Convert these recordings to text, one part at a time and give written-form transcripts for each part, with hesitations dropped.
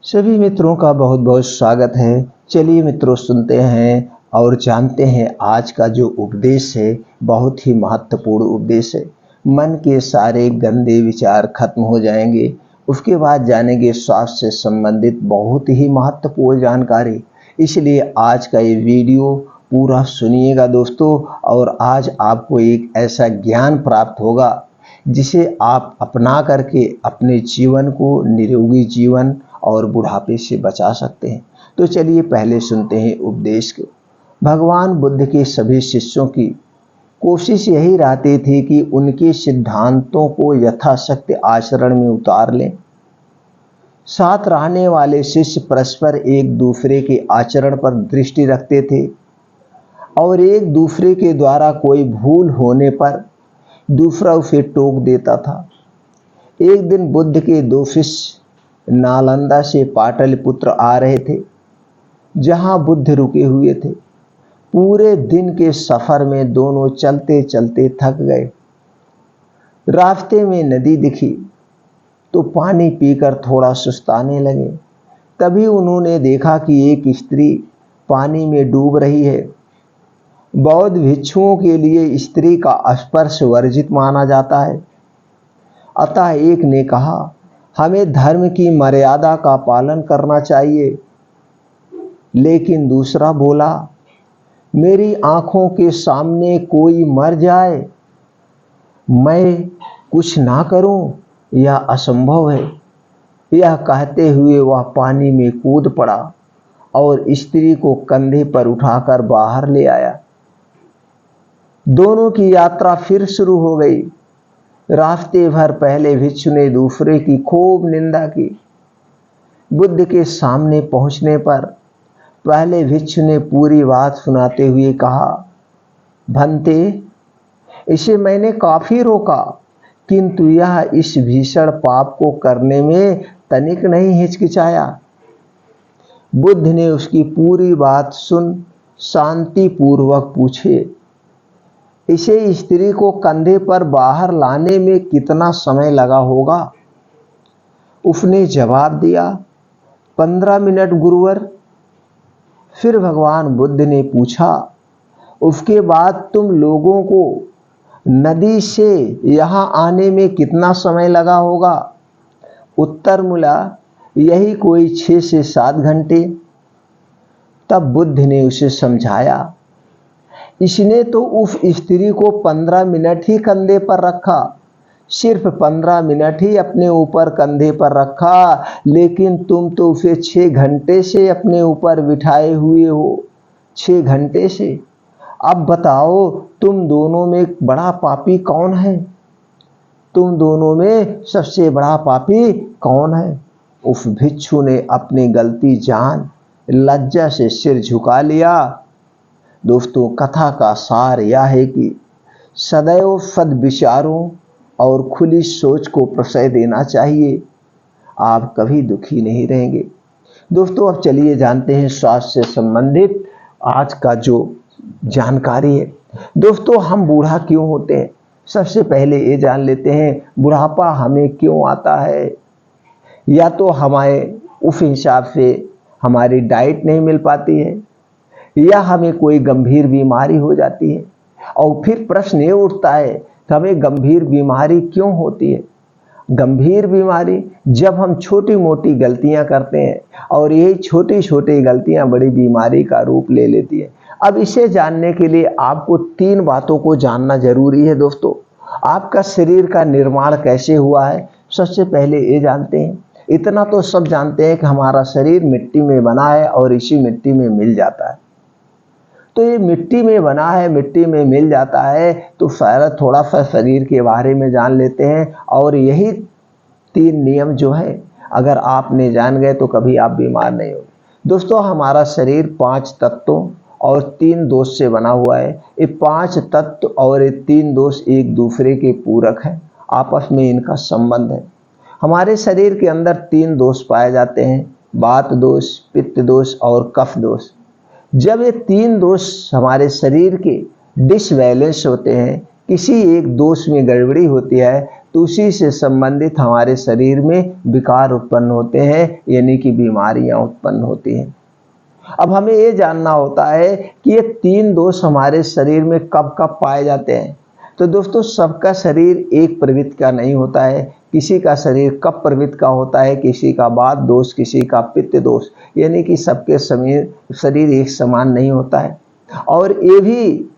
सभी मित्रों का बहुत बहुत स्वागत है। चलिए मित्रों, सुनते हैं और जानते हैं आज का जो उपदेश है, बहुत ही महत्वपूर्ण उपदेश है। मन के सारे गंदे विचार खत्म हो जाएंगे। उसके बाद जानेंगे स्वास्थ्य से संबंधित बहुत ही महत्वपूर्ण जानकारी। इसलिए आज का ये वीडियो पूरा सुनिएगा दोस्तों, और आज आपको एक ऐसा ज्ञान प्राप्त होगा जिसे आप अपना करके अपने जीवन को निरोगी जीवन और बुढ़ापे से बचा सकते हैं। तो चलिए पहले सुनते हैं उपदेश को। भगवान बुद्ध के सभी शिष्यों की कोशिश यही रहती थी कि उनके सिद्धांतों को यथाशक्ति आचरण में उतार लें। साथ रहने वाले शिष्य परस्पर एक दूसरे के आचरण पर दृष्टि रखते थे और एक दूसरे के द्वारा कोई भूल होने पर दूसरा उसे टोक देता था। एक दिन बुद्ध के दो शिष्य नालंदा से पाटलिपुत्र आ रहे थे, जहां बुद्ध रुके हुए थे। पूरे दिन के सफर में दोनों चलते चलते थक गए। रास्ते में नदी दिखी तो पानी पीकर थोड़ा सुस्ताने लगे। तभी उन्होंने देखा कि एक स्त्री पानी में डूब रही है। बौद्ध भिक्षुओं के लिए स्त्री का स्पर्श वर्जित माना जाता है। अतः एक ने कहा, हमें धर्म की मर्यादा का पालन करना चाहिए। लेकिन दूसरा बोला, मेरी आंखों के सामने कोई मर जाए, मैं कुछ ना करूं, यह असंभव है। यह कहते हुए वह पानी में कूद पड़ा और स्त्री को कंधे पर उठाकर बाहर ले आया। दोनों की यात्रा फिर शुरू हो गई। रास्ते भर पहले भिक्षु ने दूसरे की खूब निंदा की। बुद्ध के सामने पहुंचने पर पहले भिक्षु ने पूरी बात सुनाते हुए कहा, भंते, इसे मैंने काफी रोका, किंतु यह इस भीषण पाप को करने में तनिक नहीं हिचकिचाया। बुद्ध ने उसकी पूरी बात सुन शांति पूर्वक पूछे, इसे स्त्री को कंधे पर बाहर लाने में कितना समय लगा होगा? उसने जवाब दिया, 15 मिनट गुरुवर। फिर भगवान बुद्ध ने पूछा, उसके बाद तुम लोगों को नदी से यहां आने में कितना समय लगा होगा? उत्तर मिला, यही कोई 6 से 7 घंटे। तब बुद्ध ने उसे समझाया, इसने तो उस स्त्री को 15 मिनट ही कंधे पर रखा, सिर्फ 15 मिनट ही अपने ऊपर कंधे पर रखा, लेकिन तुम तो उसे 6 घंटे से अपने ऊपर बिठाए हुए हो। 6 घंटे से। अब बताओ, तुम दोनों में बड़ा पापी कौन है? तुम दोनों में सबसे बड़ा पापी कौन है? उस भिक्षु ने अपनी गलती जान लज्जा से सिर झुका लिया। दोस्तों, कथा का सार यह है कि सदैव सद्विचारों और खुली सोच को प्रश्रय देना चाहिए। आप कभी दुखी नहीं रहेंगे। दोस्तों, अब चलिए जानते हैं स्वास्थ्य से संबंधित आज का जो जानकारी है। दोस्तों, हम बूढ़ा क्यों होते हैं? सबसे पहले ये जान लेते हैं, बुढ़ापा हमें क्यों आता है। या तो हमारे उस हिसाब से हमारी डाइट नहीं मिल पाती है, या हमें कोई गंभीर बीमारी हो जाती है। और फिर प्रश्न ये उठता है कि हमें गंभीर बीमारी क्यों होती है। गंभीर बीमारी जब हम छोटी मोटी गलतियां करते हैं और यही छोटी छोटी गलतियां बड़ी बीमारी का रूप ले लेती है। अब इसे जानने के लिए आपको 3 बातों को जानना जरूरी है। दोस्तों, आपका शरीर का निर्माण कैसे हुआ है, सबसे पहले ये जानते हैं। इतना तो सब जानते हैं कि हमारा शरीर मिट्टी में बना है और इसी मिट्टी में मिल जाता है। तो ये मिट्टी में बना है, मिट्टी में मिल जाता है, तो शायद थोड़ा सा शरीर के बारे में जान लेते हैं। और यही 3 नियम जो है, अगर आपने जान गए तो कभी आप बीमार नहीं होंगे। दोस्तों, हमारा शरीर 5 तत्वों और 3 दोष से बना हुआ है। ये 5 तत्व और ये 3 दोष एक दूसरे के पूरक हैं, आपस में इनका संबंध है। हमारे शरीर के अंदर 3 दोष पाए जाते हैं, वात दोष, पित्त दोष और कफ दोष। जब ये 3 दोष हमारे शरीर के डिसबैलेंस होते हैं, किसी एक दोष में गड़बड़ी होती है, तो उसी से संबंधित हमारे शरीर में विकार उत्पन्न होते हैं, यानी कि बीमारियां उत्पन्न होती हैं। अब हमें ये जानना होता है कि ये 3 दोष हमारे शरीर में कब कब पाए जाते हैं। तो दोस्तों, सबका शरीर एक प्रवृत्ति का नहीं होता है। किसी का शरीर कफ प्रवृत्ति का होता है, किसी का वात दोष, किसी का पित्त दोष, यानी कि सबके शरीर एक समान नहीं होता है। और ये भी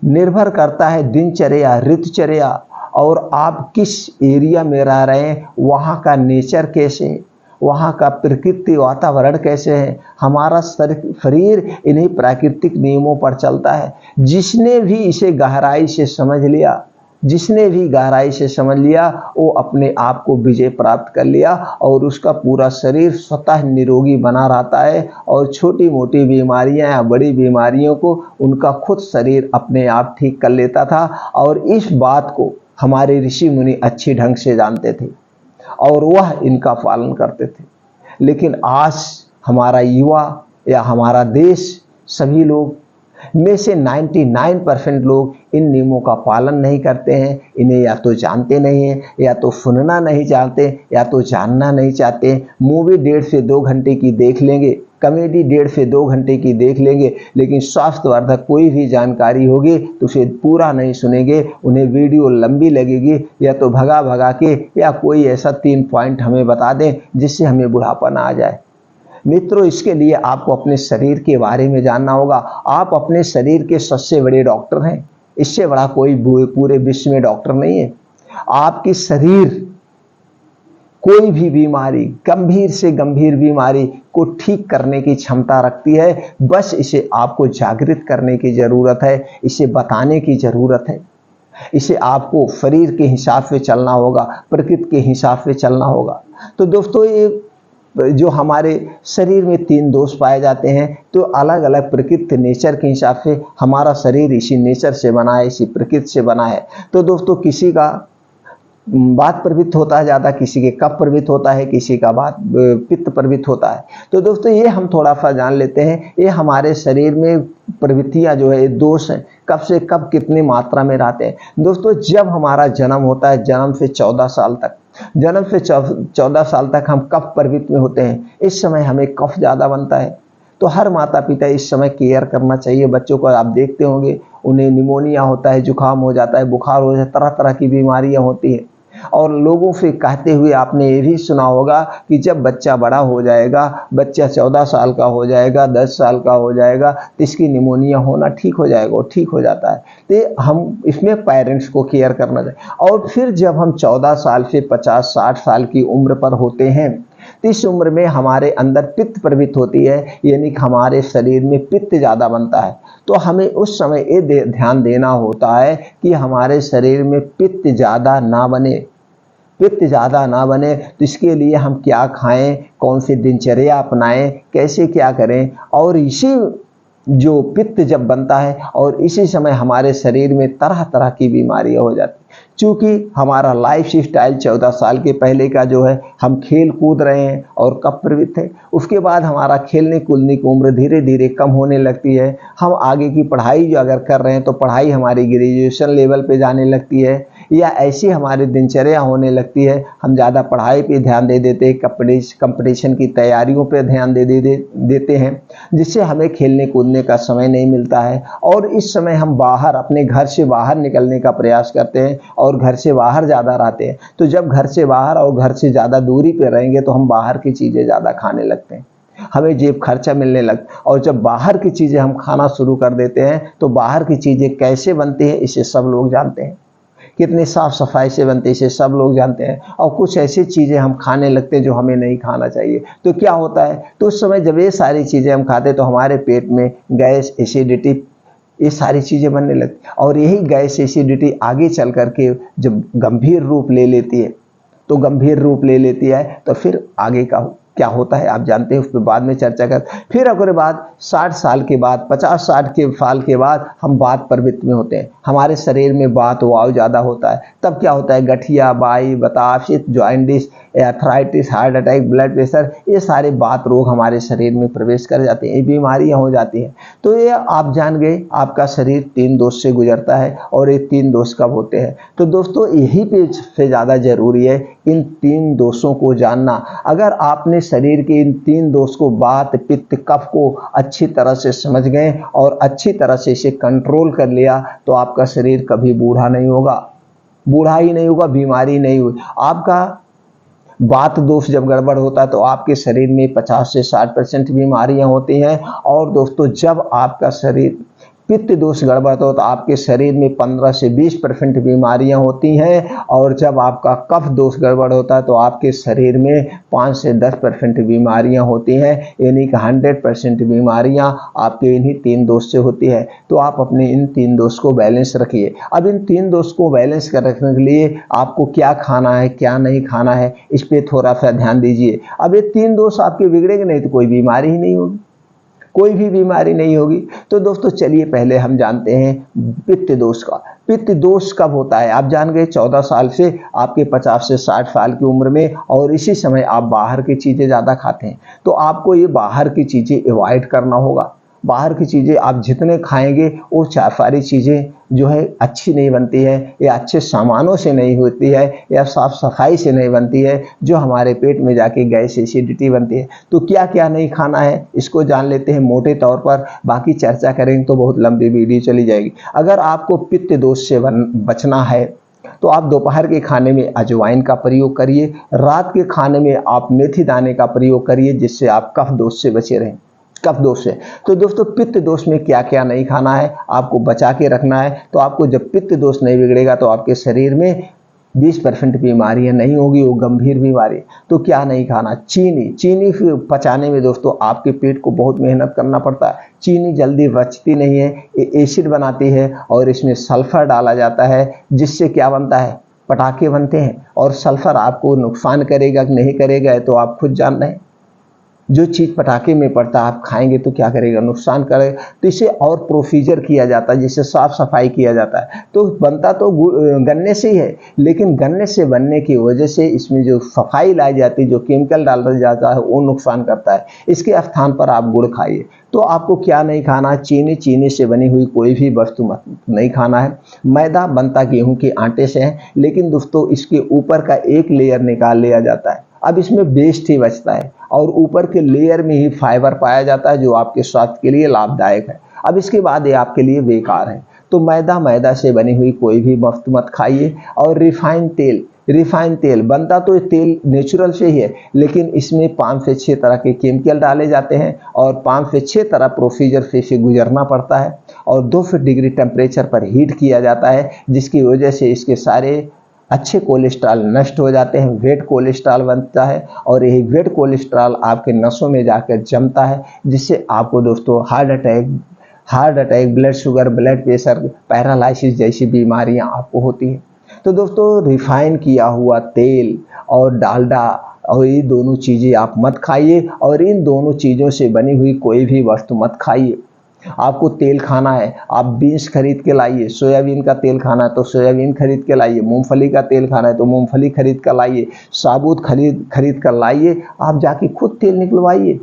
निर्भर करता है दिनचर्या, ऋतुचर्या और आप किस एरिया में रह रहे हैं, वहाँ का नेचर कैसे है, वहाँ का प्रकृति वातावरण कैसे है। हमारा शरीर इन्हीं प्राकृतिक नियमों पर चलता है। जिसने भी इसे गहराई से समझ लिया, वो अपने आप को विजय प्राप्त कर लिया और उसका पूरा शरीर स्वतः निरोगी बना रहता है। और छोटी मोटी बीमारियां या बड़ी बीमारियों को उनका खुद शरीर अपने आप ठीक कर लेता था। और इस बात को हमारे ऋषि मुनि अच्छी ढंग से जानते थे और वह इनका पालन करते थे। लेकिन आज हमारा युवा या हमारा देश, सभी लोग में से 99% लोग इन नियमों का पालन नहीं करते हैं। इन्हें या तो जानते नहीं हैं, या तो सुनना नहीं चाहते, या तो जानना नहीं चाहते। मूवी 1.5 से 2 घंटे की देख लेंगे, कॉमेडी 1.5 से 2 घंटे की देख लेंगे, लेकिन स्वास्थ्यवर्धक कोई भी जानकारी होगी तो उसे पूरा नहीं सुनेंगे। उन्हें वीडियो लंबी लगेगी, या तो भगा भगा के या कोई ऐसा 3 पॉइंट हमें बता दें जिससे हमें बुढ़ापा ना आ जाए। मित्रों, इसके लिए आपको अपने शरीर के बारे में जानना होगा। आप अपने शरीर के सबसे बड़े डॉक्टर हैं। इससे बड़ा कोई पूरे विश्व में डॉक्टर नहीं है। आपकी शरीर कोई भी बीमारी, गंभीर से गंभीर बीमारी को ठीक करने की क्षमता रखती है। बस इसे आपको जागृत करने की जरूरत है, इसे बताने की जरूरत है। इसे आपको शरीर के हिसाब से चलना होगा, प्रकृति के हिसाब से चलना होगा। तो दोस्तों, ये जो हमारे शरीर में 3 दोष पाए जाते हैं, तो अलग अलग प्रकृति नेचर के हिसाब से हमारा शरीर इसी नेचर से बना है, इसी प्रकृति से बना है। तो दोस्तों, किसी का वात प्रवृत्त होता है ज़्यादा, किसी के कफ प्रवृत्त होता है, किसी का वात पित्त प्रवृत्त होता है। तो दोस्तों, ये हम थोड़ा सा जान लेते हैं। ये हमारे शरीर में प्रवृत्तियाँ जो है, ये दोष हैं, कब से कब कितनी मात्रा में रहते हैं। दोस्तों, जब हमारा जन्म होता है, जन्म से 14 साल तक, जन्म से 14 साल तक हम कफ प्रवृत्ति में होते हैं। इस समय हमें कफ ज़्यादा बनता है। तो हर माता पिता इस समय केयर करना चाहिए बच्चों को। आप देखते होंगे उन्हें निमोनिया होता है, जुकाम हो जाता है, बुखार हो जाता है, तरह तरह की बीमारियां होती हैं। और लोगों से कहते हुए आपने ये भी सुना होगा कि जब बच्चा बड़ा हो जाएगा, बच्चा 14 साल का हो जाएगा, 10 साल का हो जाएगा, तो इसकी निमोनिया होना ठीक हो जाएगा, और ठीक हो जाता है। तो हम इसमें पेरेंट्स को केयर करना चाहिए। और फिर जब हम 14 साल से 50-60 साल की उम्र पर होते हैं, तो इस उम्र में हमारे अंदर पित्त प्रवृत्ति होती है, यानी कि हमारे शरीर में पित्त ज़्यादा बनता है। तो हमें उस समय ये ध्यान देना होता है कि हमारे शरीर में पित्त ज़्यादा ना बने, पित्त ज़्यादा ना बने। तो इसके लिए हम क्या खाएं, कौन सी दिनचर्या अपनाएं, कैसे क्या करें। और इसी जो पित्त जब बनता है, और इसी समय हमारे शरीर में तरह तरह की बीमारियां हो जाती। चूँकि हमारा लाइफ स्टाइल 14 साल के पहले का जो है, हम खेल कूद रहे हैं और कब प्रवृत्त है, उसके बाद हमारा खेलने कूदने की उम्र धीरे धीरे कम होने लगती है। हम आगे की पढ़ाई जो अगर कर रहे हैं, तो पढ़ाई हमारी ग्रेजुएशन लेवल पे जाने लगती है, या ऐसी हमारी दिनचर्या होने लगती है। हम ज़्यादा पढ़ाई पे ध्यान दे देते हैं, कंपटीशन की तैयारियों पे ध्यान देते हैं, जिससे हमें खेलने कूदने का समय नहीं मिलता है। और इस समय हम बाहर, अपने घर से बाहर निकलने का प्रयास करते हैं और घर से बाहर ज़्यादा रहते हैं। तो जब घर से बाहर और घर से ज़्यादा दूरी पे रहेंगे, तो हम बाहर की चीज़ें ज़्यादा खाने लगते हैं, हमें जेब खर्चा मिलने लगता। और जब बाहर की चीज़ें हम खाना शुरू कर देते हैं, तो बाहर की चीज़ें कैसे बनती हैं, इसे सब लोग जानते हैं। कितनी साफ सफाई से बनती है, इसे सब लोग जानते हैं। और कुछ ऐसी चीज़ें हम खाने लगते हैं जो हमें नहीं खाना चाहिए। तो क्या होता है, तो उस समय जब ये सारी चीज़ें हम खाते हैं, तो हमारे पेट में गैस, एसिडिटी, ये सारी चीज़ें बनने लगती। और यही गैस, एसिडिटी आगे चल करके जब गंभीर रूप ले लेती है, तो गंभीर रूप ले लेती है, तो फिर आगे का क्या होता है आप जानते हैं, उस पर बाद में चर्चा कर। फिर अगर बात 60 साल के बाद, 50-60 के साल के बाद हम वात प्रवृत्ति में होते हैं, हमारे शरीर में वात वायु ज़्यादा होता है। तब क्या होता है, गठिया, बाई, बताशय, जॉइंटिस, arthritis, heart attack, blood pressure, ये सारे वात रोग हमारे शरीर में प्रवेश कर जाते हैं, ये बीमारियां हो जाती हैं। तो ये आप जान गए, आपका शरीर 3 दोष से गुजरता है और ये 3 दोष कब होते हैं। तो दोस्तों यही पे से ज़्यादा जरूरी है इन 3 दोषों को जानना। अगर आपने शरीर के इन 3 दोष को, वात, पित्त, कफ को अच्छी तरह से समझ गए और अच्छी तरह से इसे कंट्रोल कर लिया तो आपका शरीर कभी बूढ़ा नहीं होगा, बूढ़ा ही नहीं होगा, बीमारी नहीं हुई। आपका वात दोष जब गड़बड़ होता है तो आपके शरीर में 50 से 60% बीमारियां होती हैं। और दोस्तों जब आपका शरीर पित्त दोष गड़बड़ होता है तो आपके शरीर में 15 से 20% बीमारियां होती हैं। और जब आपका कफ दोष गड़बड़ होता है तो आपके शरीर में 5 से 10% बीमारियां होती हैं, यानी कि 100% बीमारियां आपके इन्हीं 3 दोष से होती है। तो आप अपने इन 3 दोष को बैलेंस रखिए। अब इन 3 दोष को बैलेंस कर रखने के लिए आपको क्या खाना है, क्या नहीं खाना है, इस पर थोड़ा सा ध्यान दीजिए। अब ये 3 दोष आपके बिगड़ेंगे नहीं तो कोई बीमारी ही नहीं होगी, कोई भी बीमारी नहीं होगी। तो दोस्तों चलिए पहले हम जानते हैं पित्त दोष का। पित्त दोष कब होता है आप जान गए, 14 साल से आपके 50 से 60 साल की उम्र में, और इसी समय आप बाहर की चीज़ें ज़्यादा खाते हैं। तो आपको ये बाहर की चीज़ें अवॉइड करना होगा। बाहर की चीज़ें आप जितने खाएंगे वो सारी चीज़ें जो है अच्छी नहीं बनती है, या अच्छे सामानों से नहीं होती है, या साफ सफाई से नहीं बनती है, जो हमारे पेट में जाके गैस एसिडिटी बनती है। तो क्या क्या नहीं खाना है इसको जान लेते हैं मोटे तौर पर, बाकी चर्चा करेंगे तो बहुत लंबी वीडियो चली जाएगी। अगर आपको पित्त दोष से बचना है तो आप दोपहर के खाने में अजवाइन का प्रयोग करिए, रात के खाने में आप मेथी दाने का प्रयोग करिए, जिससे आप कफ दोष से बचे रहें, कफ दोष है। तो दोस्तों पित्त दोष में क्या क्या नहीं खाना है, आपको बचा के रखना है। तो आपको जब पित्त दोष नहीं बिगड़ेगा तो आपके शरीर में 20% बीमारियां नहीं होगी, वो गंभीर बीमारी। तो क्या नहीं खाना, चीनी। चीनी पचाने में दोस्तों आपके पेट को बहुत मेहनत करना पड़ता है। चीनी जल्दी पचती नहीं है, ये एसिड बनाती है और इसमें सल्फर डाला जाता है, जिससे क्या बनता है, पटाखे बनते हैं। और सल्फर आपको नुकसान करेगा कि नहीं करेगा तो आप खुद जान रहे हैं। जो चीज़ पटाखे में पड़ता है आप खाएंगे तो क्या करेगा, नुकसान करेगा। तो इसे और प्रोसीजर किया जाता है, जिससे साफ सफाई किया जाता है। तो बनता तो गन्ने से ही है, लेकिन गन्ने से बनने की वजह से इसमें जो सफाई लाई जाती है, जो केमिकल डाला जाता है, वो नुकसान करता है। इसके स्थान पर आप गुड़ खाइए। तो आपको क्या नहीं खाना, चीनी, चीनी से बनी हुई कोई भी वस्तु नहीं खाना है। मैदा बनता गेहूं के आटे से है, लेकिन दोस्तों इसके ऊपर का एक लेयर निकाल लिया जाता है। अब इसमें वेस्ट ही बचता है और ऊपर के लेयर में ही फाइबर पाया जाता है, जो आपके स्वास्थ्य के लिए लाभदायक है। अब इसके बाद ये आपके लिए बेकार है। तो मैदा से बनी हुई कोई भी वस्तु मत खाइए। और रिफाइंड तेल बनता तो तेल नेचुरल से ही है, लेकिन इसमें 5 से 6 तरह के केमिकल डाले जाते हैं और 5 से 6 तरह प्रोसीजर से इसे गुजरना पड़ता है और 200 डिग्री टेम्परेचर पर हीट किया जाता है, जिसकी वजह से इसके सारे अच्छे कोलेस्ट्रॉल नष्ट हो जाते हैं, वेट कोलेस्ट्रॉल बनता है और यही वेट कोलेस्ट्रॉल आपके नसों में जाकर जमता है, जिससे आपको दोस्तों heart attack, blood sugar, blood pressure, paralysis जैसी बीमारियां आपको होती हैं। तो दोस्तों रिफाइन किया हुआ तेल और डालडा और ये दोनों चीज़ें आप मत खाइए, और इन दोनों चीज़ों से बनी हुई कोई भी वस्तु मत खाइए। आपको तेल खाना है, आप बीन्स खरीद के लाइए। सोयाबीन का तेल खाना है तो सोयाबीन खरीद के लाइए। मूंगफली का तेल खाना है तो मूंगफली खरीद कर लाइए। साबुत खरीद कर लाइए, आप जाके खुद तेल निकलवाइए।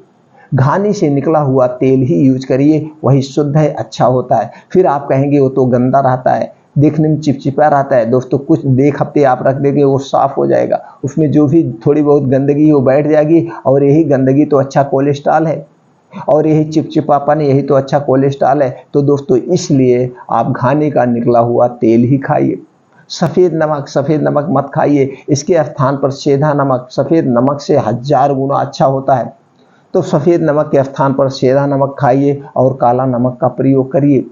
घानी से निकला हुआ तेल ही यूज करिए, वही शुद्ध है, अच्छा होता है। फिर आप कहेंगे वो तो गंदा रहता है, देखने में चिपचिपा रहता है। दोस्तों कुछ एक हफ्ते आप रख देंगे वो साफ हो जाएगा, उसमें जो भी थोड़ी बहुत गंदगी वो बैठ जाएगी, और यही गंदगी तो अच्छा कोलेस्ट्रॉल है, और यही चिपचिपापन यही तो अच्छा कोलेस्ट्रॉल है। तो दोस्तों इसलिए आप घानी का निकला हुआ तेल ही खाइए। सफ़ेद नमक मत खाइए, इसके स्थान पर सेंधा नमक सफ़ेद नमक से 1000 गुना अच्छा होता है। तो सफ़ेद नमक के स्थान पर सेंधा नमक खाइए और काला नमक का प्रयोग करिए।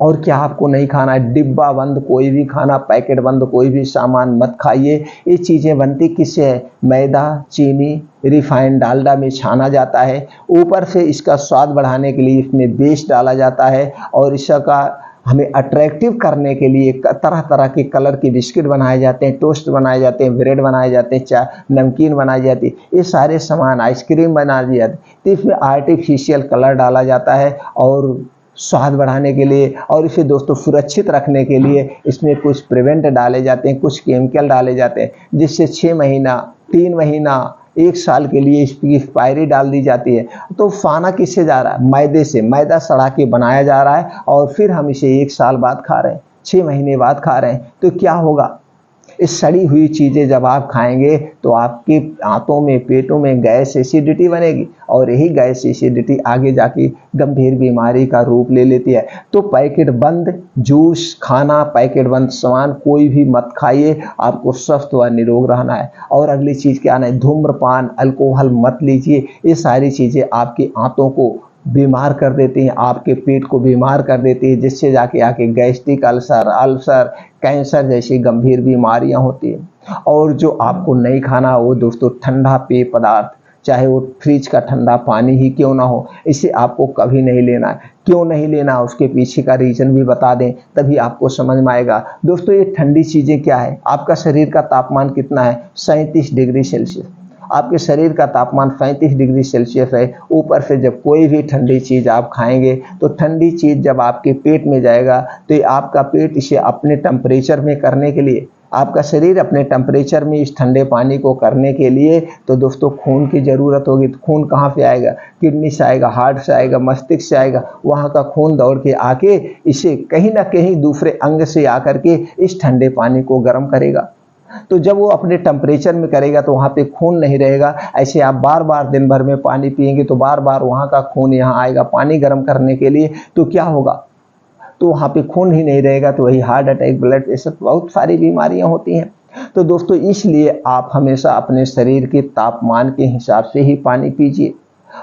और क्या आपको नहीं खाना है, डिब्बा बंद कोई भी खाना, पैकेट बंद कोई भी सामान मत खाइए। ये चीज़ें बनती किससे है, मैदा, चीनी, रिफाइंड, डालडा में छाना जाता है। ऊपर से इसका स्वाद बढ़ाने के लिए इसमें बेस डाला जाता है और इसका हमें अट्रैक्टिव करने के लिए तरह तरह के कलर के बिस्किट बनाए जाते हैं, टोस्ट बनाए जाते हैं, ब्रेड बनाए जाते हैं, चाय नमकीन बनाई जाती है, ये सारे सामान, आइसक्रीम बना दी जाती है। तो इसमें आर्टिफिशियल कलर डाला जाता है और स्वाद बढ़ाने के लिए, और इसे दोस्तों सुरक्षित रखने के लिए इसमें कुछ प्रिवेंट डाले जाते हैं, कुछ केमिकल डाले जाते हैं, जिससे 6 महीना, 3 महीना, 1 साल के लिए इसकी एक्सपायरी डाल दी जाती है। तो खाना किससे जा रहा है? मैदे से। मैदा सड़ा के बनाया जा रहा है और फिर हम इसे 1 साल बाद खा रहे हैं, 6 महीने बाद खा रहे हैं। तो क्या होगा? इस सड़ी हुई चीज़ें जब आप खाएंगे तो आपके आंतों में, पेटों में गैस एसिडिटी बनेगी, और यही गैस एसिडिटी आगे जाके गंभीर बीमारी का रूप ले लेती है। तो पैकेट बंद जूस, खाना, पैकेट बंद सामान कोई भी मत खाइए, आपको स्वस्थ व निरोग रहना है। और अगली चीज़ क्या है? धूम्रपान, अल्कोहल मत लीजिए। ये सारी चीज़ें आपकी आंतों को बीमार कर देती हैं, आपके पेट को बीमार कर देती है, जिससे जाके आके गैस्ट्रिक अल्सर, कैंसर जैसी गंभीर बीमारियां होती हैं। और जो आपको नहीं खाना वो दोस्तों ठंडा पेय पदार्थ, चाहे वो फ्रिज का ठंडा पानी ही क्यों ना हो, इसे आपको कभी नहीं लेना है। क्यों नहीं लेना, उसके पीछे का रीज़न भी बता दें, तभी आपको समझ में आएगा। दोस्तों ये ठंडी चीज़ें क्या है? आपका शरीर का तापमान कितना है? 37 डिग्री सेल्सियस। आपके शरीर का तापमान 35 डिग्री सेल्सियस है। ऊपर से जब कोई भी ठंडी चीज़ आप खाएंगे तो ठंडी चीज़ जब आपके पेट में जाएगा तो आपका पेट इसे अपने टेम्परेचर में करने के लिए, आपका शरीर अपने टेम्परेचर में इस ठंडे पानी को करने के लिए, तो दोस्तों खून की ज़रूरत होगी। तो खून कहाँ से आएगा? किडनी से आएगा, हार्ट से आएगा, मस्तिष्क से आएगा। वहाँ का खून दौड़ के आके इसे कहीं ना कहीं दूसरे अंग से आकर के इस ठंडे पानी को गर्म करेगा। तो जब वो अपने टेम्परेचर में करेगा तो वहाँ पे खून नहीं रहेगा। ऐसे आप बार बार दिन भर में पानी पिएंगे तो बार बार वहाँ का खून यहाँ आएगा पानी गर्म करने के लिए। तो क्या होगा? तो वहाँ पे खून ही नहीं रहेगा, तो वही हार्ट अटैक, ब्लड प्रेशर, बहुत सारी बीमारियाँ होती हैं। तो दोस्तों इसलिए आप हमेशा अपने शरीर के तापमान के हिसाब से ही पानी पीजिए।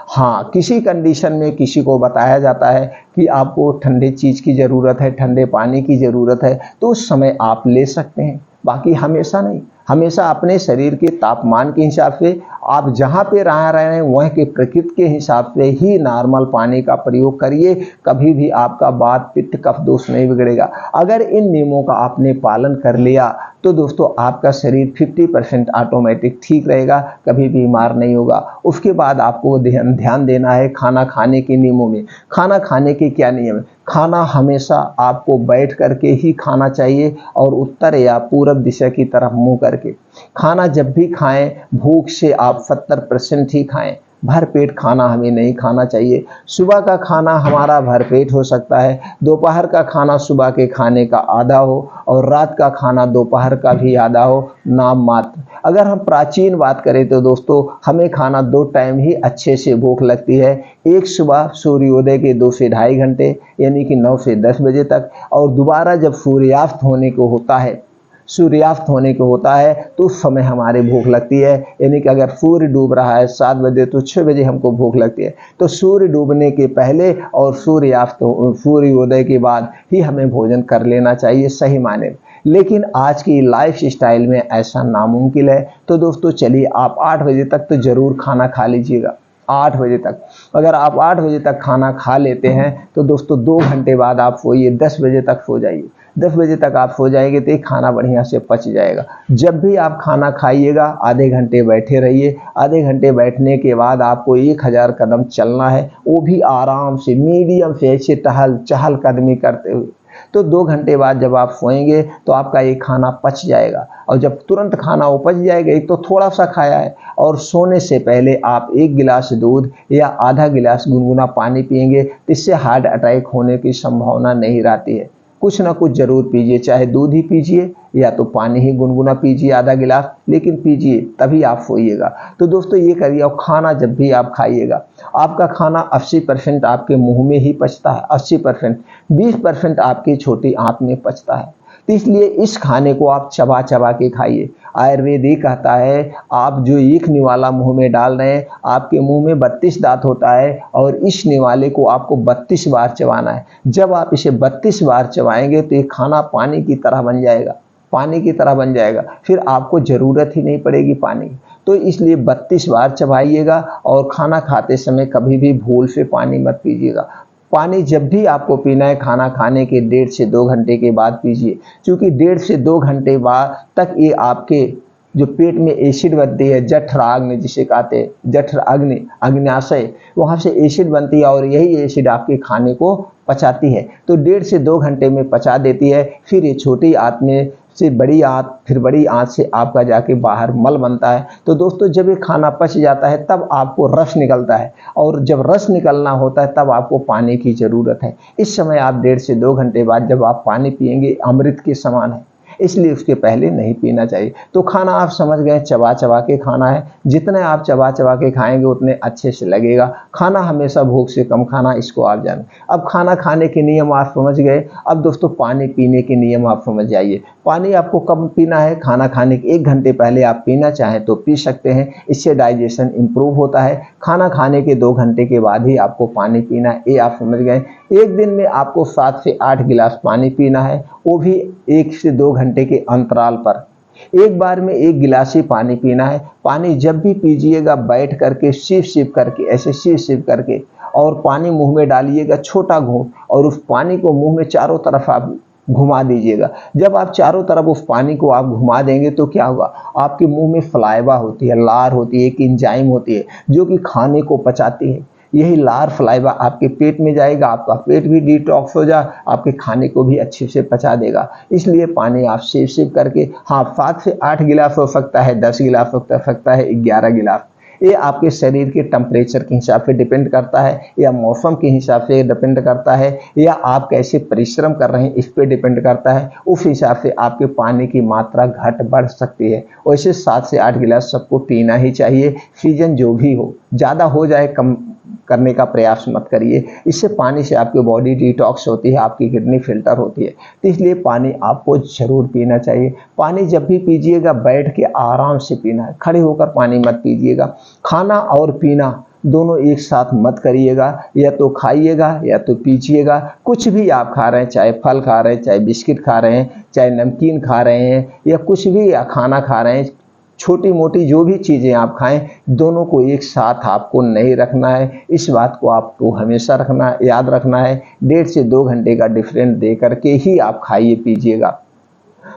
हाँ, किसी कंडीशन में किसी को बताया जाता है कि आपको ठंडे चीज़ की ज़रूरत है, ठंडे पानी की ज़रूरत है, तो उस समय आप ले सकते हैं, बाकी हमेशा नहीं। हमेशा अपने शरीर के तापमान के हिसाब से, आप जहाँ पे रह रहे हैं वहाँ के प्रकृति के हिसाब से ही नॉर्मल पानी का प्रयोग करिए। कभी भी आपका वात, पित्त, कफ दोष नहीं बिगड़ेगा। अगर इन नियमों का आपने पालन कर लिया तो दोस्तों आपका शरीर 50% ऑटोमेटिक ठीक रहेगा, कभी बीमार नहीं होगा। उसके बाद आपको ध्यान देना है खाना खाने के नियमों में। खाना खाने के क्या नियम है? खाना हमेशा आपको बैठ करके ही खाना चाहिए और उत्तर या पूरब दिशा की तरफ मुंह करके। खाना जब भी खाएं भूख से आप 70% ही खाएं, भर पेट खाना हमें नहीं खाना चाहिए। सुबह का खाना हमारा भर पेट हो सकता है, दोपहर का खाना सुबह के खाने का आधा हो और रात का खाना दोपहर का भी आधा हो, नाम मात्र। अगर हम प्राचीन बात करें तो दोस्तों हमें खाना 2 टाइम ही अच्छे से भूख लगती है। एक सुबह सूर्योदय के 2 से ढाई घंटे यानी कि 9 से 10 बजे तक, और दोबारा जब सूर्यास्त होने को होता है, सूर्यास्त होने को होता है तो उस समय हमारे भूख लगती है। यानी कि अगर सूर्य डूब रहा है 7 बजे तो 6 बजे हमको भूख लगती है। तो सूर्य डूबने के पहले और सूर्योदय के बाद ही हमें भोजन कर लेना चाहिए सही माने में। लेकिन आज की लाइफ स्टाइल में ऐसा नामुमकिन है। तो दोस्तों चलिए आप 8 बजे तक तो ज़रूर खाना खा लीजिएगा। 8 बजे तक अगर आप 8 बजे तक खाना खा लेते हैं तो दोस्तों 2 घंटे बाद आप सोइए, 10 बजे तक सो जाइए। 10 बजे तक आप सो जाएंगे तो ये खाना बढ़िया से पच जाएगा। जब भी आप खाना खाइएगा आधे घंटे बैठे रहिए। आधे घंटे बैठने के बाद आपको 1000 कदम चलना है, वो भी आराम से, मीडियम से, ऐसे चहल कदमी करते हुए। तो 2 घंटे बाद जब आप सोएंगे तो आपका ये खाना पच जाएगा। और जब तुरंत खाना वो पच जाएगा, एक तो थोड़ा सा खाया है, और सोने से पहले आप 1 गिलास दूध या आधा गिलास गुनगुना पानी पिएंगे, इससे हार्ट अटैक होने की संभावना नहीं रहती है। कुछ ना कुछ जरूर पीजिए, चाहे दूध ही पीजिए या तो पानी ही गुनगुना पीजिए आधा गिलास, लेकिन पीजिए तभी आप सोइएगा। तो दोस्तों ये करिए। और खाना जब भी आप खाइएगा, आपका खाना 80% आपके मुंह में ही पचता है, 80%, 20% आपकी छोटी आंत में पचता है। तो इसलिए इस खाने को आप चबा चबा के खाइए। आयुर्वेद ये कहता है आप जो एक निवाला मुंह में डाल रहे हैं, आपके मुंह में 32 दांत होता है और इस निवाले को आपको 32 बार चबाना है। जब आप इसे 32 बार चबाएंगे तो ये खाना पानी की तरह बन जाएगा, पानी की तरह बन जाएगा, फिर आपको ज़रूरत ही नहीं पड़ेगी पानी की। तो इसलिए 32 बार चबाइएगा और खाना खाते समय कभी भी भूल से पानी मत पीजिएगा। पानी जब भी आपको पीना है खाना खाने के 1.5 से 2 घंटे के बाद पीजिए, क्योंकि 1.5 से 2 घंटे बाद तक ये आपके जो पेट में एसिड बनती है, जठराग्नि जिसे कहते हैं, जठर अग्नि, अग्न्याशय, वहाँ से एसिड बनती है और यही एसिड आपके खाने को पचाती है। तो 1.5 से 2 घंटे में पचा देती है। फिर ये छोटी आंत में से बड़ी आंत, फिर बड़ी आंत से आपका जाके बाहर मल बनता है। तो दोस्तों जब ये खाना पच जाता है तब आपको रस निकलता है, और जब रस निकलना होता है तब आपको पानी की ज़रूरत है। इस समय आप 1.5 से 2 घंटे बाद जब आप पानी पिएंगे अमृत के समान है, इसलिए उसके पहले नहीं पीना चाहिए। तो खाना आप समझ गए, चबा चबा के खाना है। जितने आप चबा चबा के खाएंगे उतने अच्छे से लगेगा। खाना हमेशा भूख से कम खाना, इसको आप जानें। अब खाना खाने के नियम आप समझ गए। अब दोस्तों पानी पीने के नियम आप समझ जाइए। पानी आपको कब पीना है? खाना खाने के 1 घंटे पहले आप पीना चाहें तो पी सकते हैं, इससे डाइजेशन इंप्रूव होता है। खाना खाने के 2 घंटे के बाद ही आपको पानी पीना है, ये आप समझ गए। एक दिन में आपको 7 से 8 गिलास पानी पीना है, वो भी 1 से 2 घंटे के अंतराल पर। एक बार में 1 गिलास ही पानी पीना है। पानी जब भी पीजिएगा बैठ करके सिप सिप करके, ऐसे सिप सिप करके, और पानी मुंह में डालिएगा छोटा घूंट, और उस पानी को मुंह में चारों तरफ आप घुमा दीजिएगा। जब आप चारों तरफ उस पानी को आप घुमा देंगे तो क्या होगा, आपके मुंह में सलाइवा होती है, लार होती है, एक एंजाइम होती है जो कि खाने को पचाती है। यही लार सलाइवा आपके पेट में जाएगा, आपका पेट भी डिटॉक्स हो जा, आपके खाने को भी अच्छे से पचा देगा। इसलिए पानी आप सिप सिप करके, हाँ 7 से 8 गिलास हो सकता है, 10 गिलास हो सकता है, 11 गिलास, ये आपके शरीर के टेम्परेचर के हिसाब से डिपेंड करता है, या मौसम के हिसाब से डिपेंड करता है, या आप कैसे परिश्रम कर रहे हैं इस पे डिपेंड करता है। उस हिसाब से आपके पानी की मात्रा घट बढ़ सकती है। वैसे 7 से 8 गिलास सबको पीना ही चाहिए, सीजन जो भी हो। ज़्यादा हो जाए कम करने का प्रयास मत करिए। इससे पानी से आपकी बॉडी डिटॉक्स होती है, आपकी किडनी फिल्टर होती है। तो इसलिए पानी आपको ज़रूर पीना चाहिए। पानी जब भी पीजिएगा बैठ के आराम से पीना है, खड़े होकर पानी मत पीजिएगा। खाना और पीना दोनों एक साथ मत करिएगा, या तो खाइएगा या तो पीजिएगा। कुछ भी आप खा रहे हैं, चाहे फल खा रहे हैं, चाहे बिस्किट खा रहे हैं, चाहे नमकीन खा रहे हैं, या कुछ भी खाना खा रहे हैं, छोटी मोटी जो भी चीज़ें आप खाएं, दोनों को एक साथ आपको नहीं रखना है। इस बात को आपको हमेशा रखना, याद रखना है। 1.5 से 2 घंटे का डिफरेंस दे करके ही आप खाइए पीजिएगा।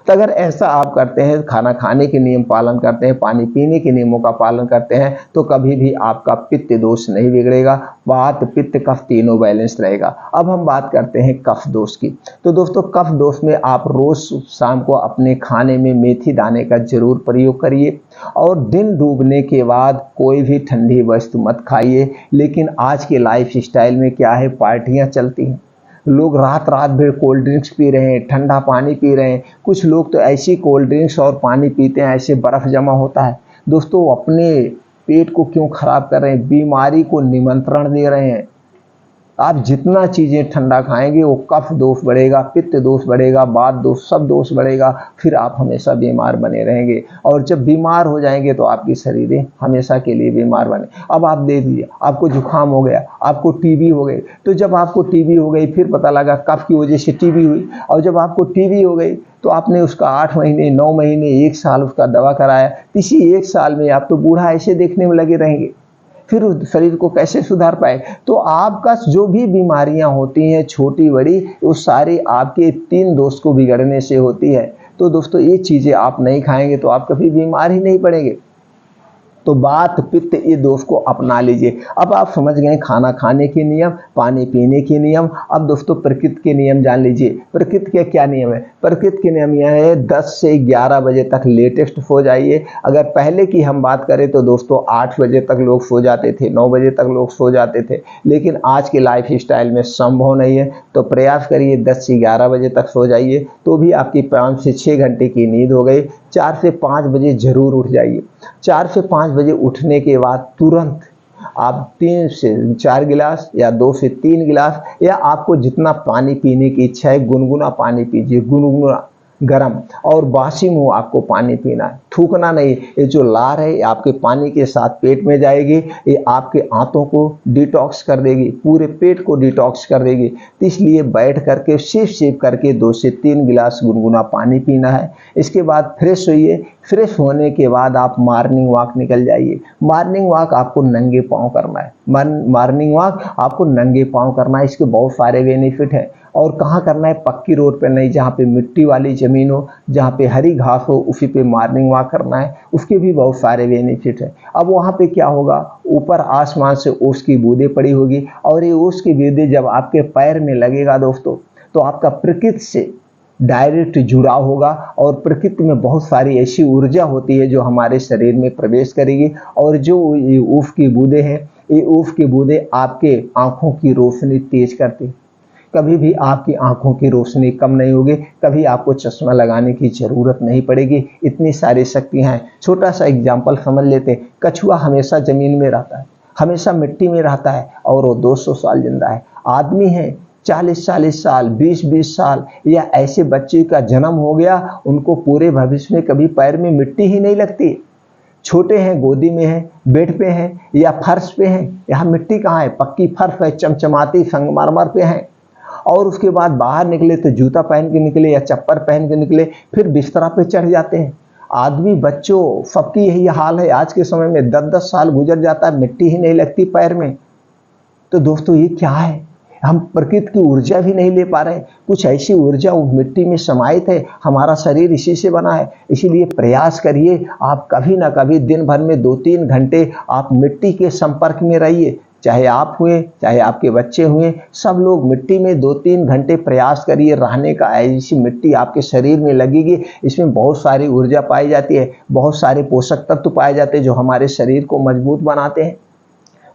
तो अगर ऐसा आप करते हैं, खाना खाने के नियम पालन करते हैं, पानी पीने के नियमों का पालन करते हैं, तो कभी भी आपका पित्त दोष नहीं बिगड़ेगा। वात पित्त कफ तीनों बैलेंस रहेगा। अब हम बात करते हैं कफ दोष की। तो दोस्तों कफ दोष में आप रोज शाम को अपने खाने में मेथी दाने का जरूर प्रयोग करिए, और दिन डूबने के बाद कोई भी ठंडी वस्तु मत खाइए। लेकिन आज के लाइफ स्टाइल में क्या है, पार्टियां चलती हैं, लोग रात रात भर कोल्ड ड्रिंक्स पी रहे हैं, ठंडा पानी पी रहे हैं। कुछ लोग तो ऐसी कोल्ड ड्रिंक्स और पानी पीते हैं ऐसे बर्फ़ जमा होता है। दोस्तों अपने पेट को क्यों खराब कर रहे हैं, बीमारी को निमंत्रण दे रहे हैं। आप जितना चीज़ें ठंडा खाएंगे वो कफ दोष बढ़ेगा, पित्त दोष बढ़ेगा, वात दोष, सब दोष बढ़ेगा। फिर आप हमेशा बीमार बने रहेंगे, और जब बीमार हो जाएंगे तो आपकी शरीर हमेशा के लिए बीमार बने। अब आप दे दीजिए, आपको जुकाम हो गया, आपको टीबी हो गई, तो जब आपको टीबी हो गई फिर पता लगा कफ की वजह से टीबी हुई, और जब आपको टीबी हो गई तो आपने उसका 8 महीने, 9 महीने, 1 साल उसका दवा कराया। इसी 1 साल में आप तो बूढ़ा ऐसे देखने में लगे रहेंगे, फिर उस शरीर को कैसे सुधार पाए। तो आपका जो भी बीमारियां होती हैं छोटी बड़ी, वो सारी आपके 3 दोष को बिगड़ने से होती है। तो दोस्तों ये चीज़ें आप नहीं खाएंगे तो आप कभी बीमार ही नहीं पड़ेंगे। तो वात पित्त ये दोष को अपना लीजिए। अब आप समझ गए खाना खाने के नियम, पानी पीने के नियम। अब दोस्तों प्रकृति के नियम जान लीजिए। प्रकृति के क्या नियम है? प्रकृति के नियम यह है 10 से 11 बजे तक लेटेस्ट सो जाइए। अगर पहले की हम बात करें तो दोस्तों 8 बजे तक लोग सो जाते थे, 9 बजे तक लोग सो जाते थे, लेकिन आज के लाइफ स्टाइल में संभव नहीं है। तो प्रयास करिए 10 से 11 बजे तक सो जाइए, तो भी आपकी 5 से 6 घंटे की नींद हो गई। 4 से 5 बजे जरूर उठ जाइए। 4 से 5 बजे उठने के बाद तुरंत आप 3 से 4 गिलास या 2 से 3 गिलास, या आपको जितना पानी पीने की इच्छा है गुनगुना पानी पीजिए, गुनगुना। गरम, और बासी मुंह आपको पानी पीना है, थूकना नहीं। ये जो लार है ये आपके पानी के साथ पेट में जाएगी, ये आपके आंतों को डिटॉक्स कर देगी, पूरे पेट को डिटॉक्स कर देगी। तो इसलिए बैठ करके सिप सिप करके 2 से 3 गिलास गुनगुना पानी पीना है। इसके बाद फ्रेश होइए। फ्रेश होने के बाद आप मॉर्निंग वॉक निकल जाइए। मॉर्निंग वॉक आपको नंगे पाँव करना है। मॉर्निंग वॉक आपको नंगे पाँव करना है। इसके बहुत सारे बेनिफिट हैं। और कहाँ करना है? पक्की रोड पे नहीं, जहाँ पे मिट्टी वाली ज़मीन हो, जहाँ पे हरी घास हो, उसी पे मॉर्निंग वॉक करना है। उसके भी बहुत सारे बेनिफिट हैं। अब वहाँ पे क्या होगा, ऊपर आसमान से ओस की बूंदें पड़ी होगी, और ये ओस की बूंदें जब आपके पैर में लगेगा दोस्तों, तो आपका प्रकृति से डायरेक्ट जुड़ाव होगा। और प्रकृति में बहुत सारी ऐसी ऊर्जा होती है जो हमारे शरीर में प्रवेश करेगी। और जो ये ऊफ की बूंदें हैं, ये ऊफ की बूंदें आपके आँखों की रोशनी तेज करती, कभी भी आपकी आंखों की रोशनी कम नहीं होगी, कभी आपको चश्मा लगाने की ज़रूरत नहीं पड़ेगी। इतनी सारी शक्तियाँ हैं। छोटा सा एग्जाम्पल समझ लेते हैं। कछुआ हमेशा ज़मीन में रहता है, हमेशा मिट्टी में रहता है, और वो 200 साल जिंदा है। आदमी है 40-40 साल, 20-20 साल, या ऐसे बच्चे का जन्म हो गया, उनको पूरे भविष्य में कभी पैर में मिट्टी ही नहीं लगती। छोटे हैं, गोदी में हैं, बेड पे हैं, या फर्श पे हैं। यहाँ मिट्टी कहाँ है? पक्की फर्श है, चमचमाती संगमरमर पे हैं। और उसके बाद बाहर निकले तो जूता पहन के निकले या चप्पल पहन के निकले, फिर बिस्तरा पे चढ़ जाते हैं। आदमी, बच्चों, सबकी यही हाल है। आज के समय में 10-10 साल गुजर जाता है, मिट्टी ही नहीं लगती पैर में। तो दोस्तों ये क्या है? हम प्रकृति की ऊर्जा भी नहीं ले पा रहे। कुछ ऐसी ऊर्जा उस मिट्टी में समाहित है। हमारा शरीर इसी से बना है। इसीलिए प्रयास करिए, आप कभी ना कभी दिन भर में 2-3 घंटे आप मिट्टी के संपर्क में रहिए। चाहे आप हुए, चाहे आपके बच्चे हुए, सब लोग मिट्टी में 2-3 घंटे प्रयास करिए रहने का। ऐसी मिट्टी आपके शरीर में लगेगी, इसमें बहुत सारी ऊर्जा पाई जाती है, बहुत सारे पोषक तत्व पाए जाते हैं जो हमारे शरीर को मजबूत बनाते हैं,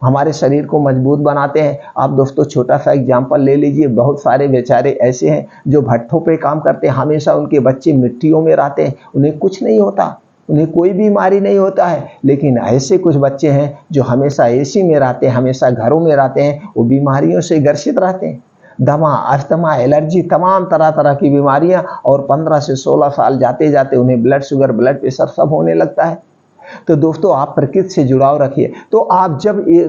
हमारे शरीर को मजबूत बनाते हैं। आप दोस्तों छोटा सा एग्जाम्पल ले लीजिए। बहुत सारे बेचारे ऐसे हैं जो भट्ठों पे काम करते हैं, हमेशा उनके बच्चे मिट्टियों में रहते हैं, उन्हें कुछ नहीं होता, उन्हें कोई बीमारी नहीं होता है। लेकिन ऐसे कुछ बच्चे हैं जो हमेशा एसी में रहते हैं, हमेशा घरों में रहते हैं, वो बीमारियों से ग्रसित रहते हैं। दमा, अस्थमा, एलर्जी, तमाम तरह तरह की बीमारियां। और 15 से 16 साल जाते जाते उन्हें ब्लड शुगर, ब्लड प्रेशर सब होने लगता है। तो दोस्तों आप प्रकृति से जुड़ाव रखिए। तो आप जब ये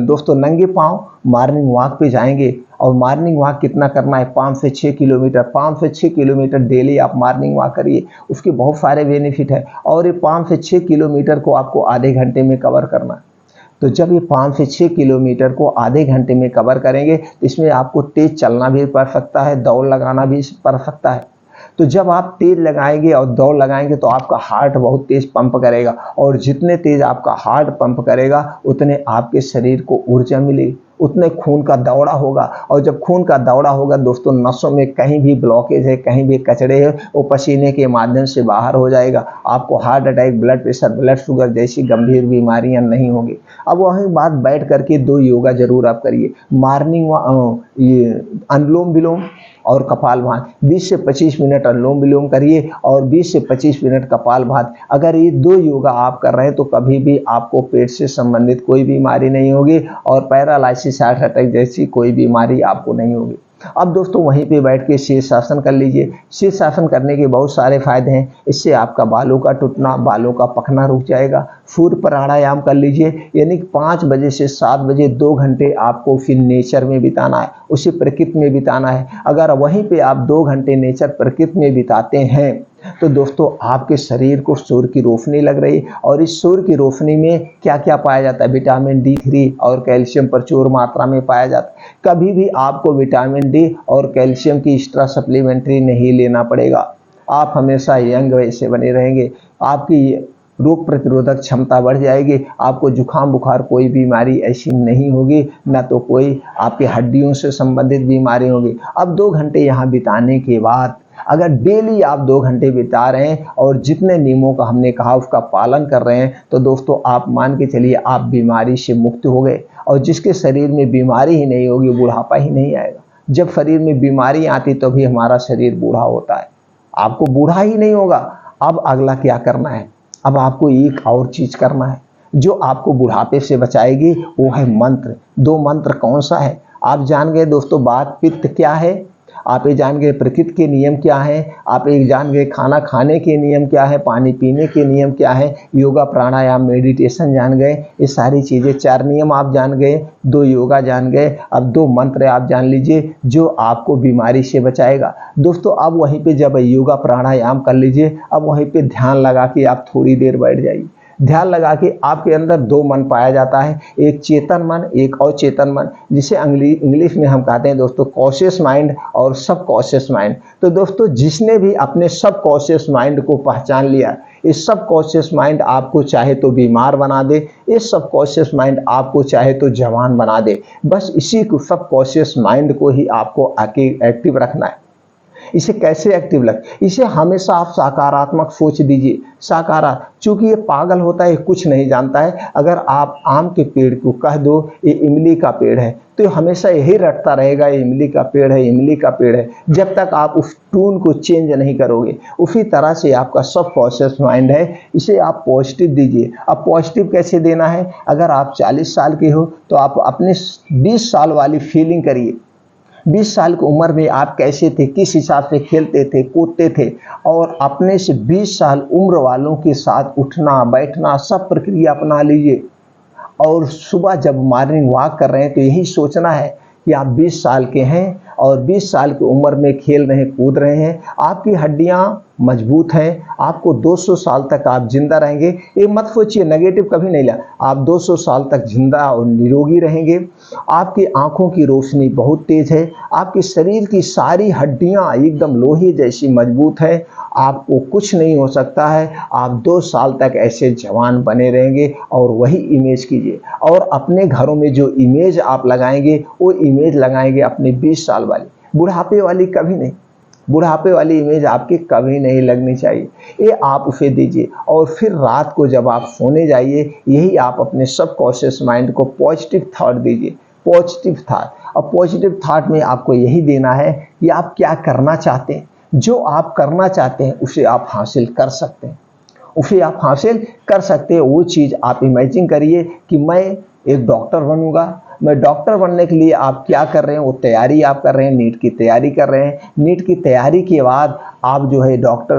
दोस्तों नंगे पाँव मॉर्निंग वॉक पे जाएंगे, और मॉर्निंग वॉक कितना करना है? 5 से 6 किलोमीटर, 5 से 6 किलोमीटर डेली आप मॉर्निंग वॉक करिए। उसके बहुत सारे बेनिफिट है। और ये 5 से 6 किलोमीटर को आपको आधे घंटे में कवर करना है। तो जब ये 5 से 6 किलोमीटर को आधे घंटे में कवर करेंगे, तो इसमें आपको तेज चलना भी पड़ सकता है, दौड़ लगाना भी पड़ सकता है। तो जब आप तेज लगाएंगे और दौड़ लगाएंगे तो आपका हार्ट बहुत तेज पंप करेगा, और जितने तेज आपका हार्ट पंप करेगा उतने आपके शरीर को ऊर्जा मिलेगी, उतने खून का दौड़ा होगा। और जब खून का दौड़ा होगा दोस्तों, नसों में कहीं भी ब्लॉकेज है, कहीं भी कचड़े है, वो पसीने के माध्यम से बाहर हो जाएगा। आपको heart attack, blood pressure, blood sugar जैसी गंभीर बीमारियां नहीं होंगी। अब वही बात, बैठ करके 2 योगा जरूर आप करिए। मॉर्निंग ये अनुलोम विलोम और कपालभाति, 20 से 25 मिनट अनुलोम विलोम करिए, और 20 से 25 मिनट कपालभाति। अगर ये 2 योगा आप कर रहे हैं तो कभी भी आपको पेट से संबंधित कोई बीमारी नहीं होगी, और पैरालाइसिस, हार्ट अटैक जैसी कोई बीमारी आपको नहीं होगी। अब दोस्तों वहीं पे बैठ के शीर्षासन कर लीजिए। शीर्षासन करने के बहुत सारे फायदे हैं। इससे आपका बालों का टूटना, बालों का पकना रुक जाएगा। सूर्य प्राणायाम कर लीजिए, यानी कि 5 बजे से 7 बजे 2 घंटे आपको फिर नेचर में बिताना है, उसी प्रकृति में बिताना है। अगर वहीं पे आप 2 घंटे नेचर प्रकृति में बिताते हैं तो दोस्तों आपके शरीर को सूर्य की रोशनी लग रही है। और इस सूर्य की रोशनी में क्या क्या पाया जाता है? विटामिन D3 और कैल्शियम प्रचुर मात्रा में पाया जाता है। कभी भी आपको विटामिन D और कैल्शियम की एक्स्ट्रा सप्लीमेंट्री नहीं लेना पड़ेगा। आप हमेशा यंग वैसे बने रहेंगे, आपकी रोग प्रतिरोधक क्षमता बढ़ जाएगी, आपको जुकाम बुखार कोई बीमारी ऐसी नहीं होगी, ना तो कोई आपकी हड्डियों से संबंधित बीमारी होगी। अब 2 घंटे यहाँ बिताने के बाद अगर डेली आप 2 घंटे बिता रहे हैं और जितने नियमों का हमने कहा उसका पालन कर रहे हैं, तो दोस्तों आप मान के चलिए आप बीमारी से मुक्त हो गए। और जिसके शरीर में बीमारी ही नहीं होगी, बुढ़ापा ही नहीं आएगा। जब शरीर में बीमारी आती तो भी हमारा शरीर बूढ़ा होता है, आपको बूढ़ा ही नहीं होगा। अब अगला क्या करना है? अब आपको एक और चीज करना है जो आपको बुढ़ापे से बचाएगी, वो है मंत्र। 2 मंत्र कौन सा है? आप जान गए दोस्तों। बात पित्त क्या है? आप ये जान गए प्रकृति के नियम क्या हैं, आप ये जान गए खाना खाने के नियम क्या है, पानी पीने के नियम क्या है, योगा प्राणायाम मेडिटेशन जान गए, ये सारी चीज़ें 4 नियम आप जान गए, 2 योगा जान गए, अब 2 मंत्र आप जान लीजिए जो आपको बीमारी से बचाएगा। दोस्तों अब वहीं पे जब योगा प्राणायाम कर लीजिए, अब वहीं पे ध्यान लगा के आप थोड़ी देर बैठ जाइए। ध्यान लगा के आपके अंदर 2 मन पाया जाता है, एक चेतन मन, एक अचेतन मन, जिसे इंग्लिश में हम कहते हैं दोस्तों कॉन्शियस माइंड और सब कॉन्शियस माइंड। तो दोस्तों जिसने भी अपने सब कॉन्शियस माइंड को पहचान लिया, इस सब कॉन्शियस माइंड आपको चाहे तो बीमार बना दे, इस सब कॉन्शियस माइंड आपको चाहे तो जवान बना दे। बस इसी को सब कॉन्शियस माइंड को ही आपको आके एक्टिव रखना है। इसे कैसे एक्टिव लग, इसे हमेशा आप सकारात्मक सोच दीजिए। चूंकि ये पागल होता है, कुछ नहीं जानता है। अगर आप आम के पेड़ को कह दो ये इमली का पेड़ है, तो हमेशा यही रटता रहेगा ये इमली का पेड़ है, इमली का पेड़ है, जब तक आप उस टून को चेंज नहीं करोगे। उसी तरह से आपका सब कॉन्शियस माइंड है, इसे आप पॉजिटिव दीजिए। अब पॉजिटिव कैसे देना है, अगर आप 40 साल के हो तो आप अपने 20 साल वाली फीलिंग करिए। 20 साल की उम्र में आप कैसे थे, किस हिसाब से खेलते थे, कूदते थे, और अपने से 20 साल उम्र वालों के साथ उठना बैठना सब प्रक्रिया अपना लीजिए। और सुबह जब मॉर्निंग वॉक कर रहे हैं तो यही सोचना है कि आप 20 साल के हैं और 20 साल की उम्र में खेल रहे हैं, कूद रहे हैं, आपकी हड्डियां मजबूत हैं, आपको 200 साल तक आप जिंदा रहेंगे। ये मत सोचिए, नेगेटिव कभी नहीं ला, आप 200 साल तक जिंदा और निरोगी रहेंगे। आपकी आंखों की रोशनी बहुत तेज है, आपके शरीर की सारी हड्डियां एकदम लोहे जैसी मजबूत है, आपको कुछ नहीं हो सकता है। आप 2 साल तक ऐसे जवान बने रहेंगे। और वही इमेज कीजिए, और अपने घरों में जो इमेज आप लगाएंगे वो इमेज लगाएंगे अपने 20 साल वाली, बुढ़ापे वाली कभी नहीं। बुढ़ापे वाली इमेज आपकी कभी नहीं लगनी चाहिए, ये आप उसे दीजिए। और फिर रात को जब आप सोने जाइए, यही आप अपने सब कॉन्शियस माइंड को पॉजिटिव थॉट दीजिए, पॉजिटिव थॉट। और पॉजिटिव थॉट में आपको यही देना है कि आप क्या करना चाहते हैं, जो आप करना चाहते हैं उसे आप हासिल कर सकते हैं, उसे आप हासिल कर सकते हैं। वो चीज़ आप इमेजिन करिए कि मैं एक डॉक्टर बनूंगा। मैं डॉक्टर बनने के लिए आप क्या कर रहे हैं, वो तैयारी आप कर रहे हैं, नीट की तैयारी कर रहे हैं। नीट की तैयारी के बाद आप जो है डॉक्टर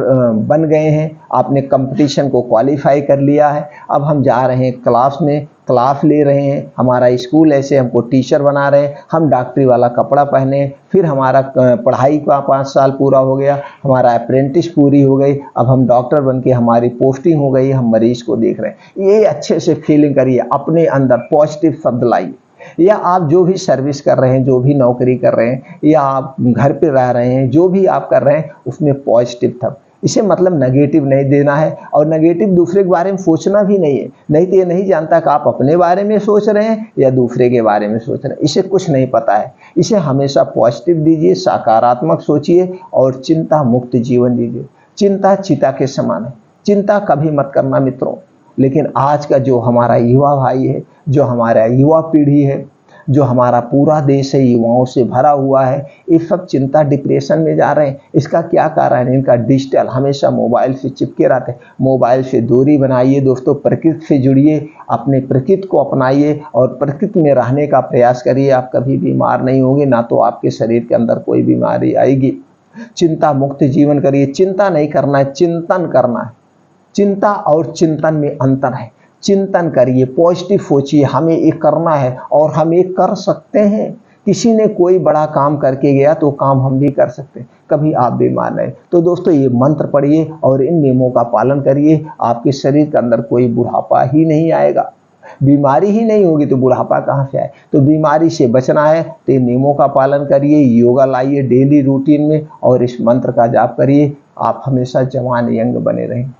बन गए हैं, आपने कंपटीशन को क्वालिफाई कर लिया है। अब हम जा रहे हैं क्लास में, क्लास ले रहे हैं, हमारा स्कूल ऐसे हमको टीचर बना रहे हैं, हम डॉक्टरी वाला कपड़ा पहने, फिर हमारा पढ़ाई का 5 साल पूरा हो गया, हमारा अप्रेंटिस पूरी हो गई, अब हम डॉक्टर बन के हमारी पोस्टिंग हो गई, हम मरीज को देख रहे हैं। ये अच्छे से फीलिंग करिए, अपने अंदर पॉजिटिव शब्द लाइए। या आप जो भी सर्विस कर रहे हैं, जो भी नौकरी कर रहे हैं, या आप घर पे रह रहे हैं, जो भी आप कर रहे हैं उसमें पॉजिटिव था। इसे मतलब नेगेटिव नहीं देना है, और नेगेटिव दूसरे के बारे में सोचना भी नहीं है। नहीं तो ये नहीं जानता कि आप अपने बारे में सोच रहे हैं या दूसरे के बारे में सोच रहे हैं, इसे कुछ नहीं पता है। इसे हमेशा पॉजिटिव दीजिए, सकारात्मक सोचिए और चिंता मुक्त जीवन दीजिए। चिंता चिता के समान है, चिंता कभी मत करना मित्रों। लेकिन आज का जो हमारा युवा भाई है, जो हमारा युवा पीढ़ी है, जो हमारा पूरा देश है युवाओं से भरा हुआ है, ये सब चिंता डिप्रेशन में जा रहे हैं। इसका क्या कारण है, इनका डिजिटल हमेशा मोबाइल से चिपके रहते हैं। मोबाइल से दूरी बनाइए दोस्तों, प्रकृति से जुड़िए, अपने प्रकृति को अपनाइए और प्रकृति में रहने का प्रयास करिए। आप कभी बीमार नहीं होंगे, ना तो आपके शरीर के अंदर कोई बीमारी आएगी। चिंता मुक्त जीवन करिए, चिंता नहीं करना है, चिंतन करना है। चिंता और चिंतन में अंतर है। चिंतन करिए, पॉजिटिव सोचिए, हमें ये करना है और हम ये कर सकते हैं। किसी ने कोई बड़ा काम करके गया तो काम हम भी कर सकते हैं, कभी आप बीमार नहीं। तो दोस्तों ये मंत्र पढ़िए और इन नियमों का पालन करिए, आपके शरीर के अंदर कोई बुढ़ापा ही नहीं आएगा। बीमारी ही नहीं होगी तो बुढ़ापा कहाँ से आए। तो बीमारी से बचना है तो इन नियमों का पालन करिए, योगा लाइए डेली रूटीन में और इस मंत्र का जाप करिए। आप हमेशा जवान यंग बने रहें।